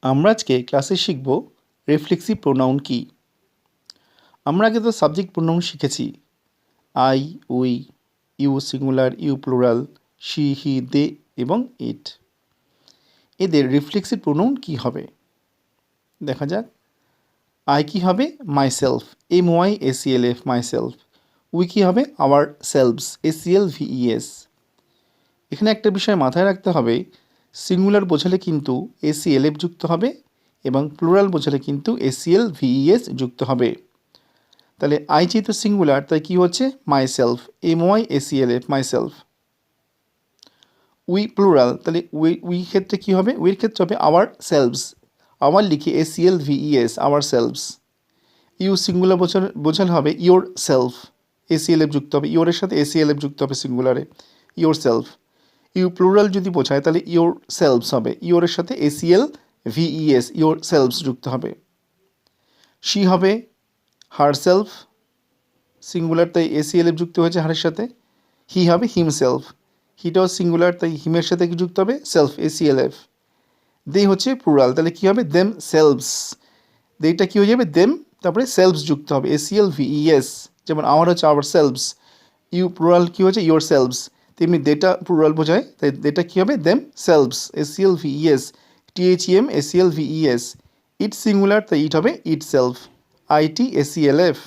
আমরা আজকে ক্লাসে শিখব রিফ্লেক্সিভ প্রোনাউন কি। আমরা আগে তো সাবজেক্ট প্রোনাউন শিখেছি, I, we, you singular, you plural, she, he, they এবং ইট। এদের রিফ্লেক্সিভ প্রোনাউন কি হবে দেখা যাক। আই কি হবে? Myself, MYSELF, myself. উই কি হবে? Ourselves, SELVES। এখানে একটা বিষয় মাথায় রাখতে হবে, সিঙ্গুলার বোঝালে কিন্তু SELF যুক্ত হবে এবং প্লুরাল বোঝালে কিন্তু SELVES যুক্ত হবে। তাহলে আই যেহেতু সিঙ্গুলার তাই কি হচ্ছে? Myself, MYSELF, myself. We plural, তাহলে উই ক্ষেত্রে কি হবে? উইয়ের ক্ষেত্রে হবে আওয়ার সেলভস, আওয়ার লিখে SELVES, ourselves. You singular বোঝালে হবে ইয়োর সেলফ, SELF যুক্ত হবে, ইয়োরের সাথে SELF যুক্ত হবে সিঙ্গুলারে, ইয়োর সেলফ। ইউ প্লুরাল যদি বোঝায় তাহলে ইয়োর সেলভস হবে, ইয়োরের সাথে SELVES, ইয়োর সেলভস যুক্ত হবে। শি হবে হার সেলফ, সিঙ্গুলার তাই SELF যুক্ত হয়েছে হারের সাথে। হি হবে হিমসেলফ, হিটাও সিঙ্গুলার তাই হিমের সাথে কি যুক্ত হবে? Self, SELF। দে হচ্ছে প্লুরাল, তাহলে কী হবে? দেম সেলভস, দেটা কী হয়ে যাবে? দেম, তারপরে সেলভস যুক্ত হবে, SELVES। যেমন আমার হচ্ছে আওয়ার সেলভস, ইউ প্লুরাল কী হচ্ছে? Your selves. তেমনি দেটা প্লুরাল বোঝায় তাই দেটা কী হবে? Them selves, SELVES, THEM, SELVES। ইট সিঙ্গুলার তাই ইট হবে ইট সেলফ, IT, SELF।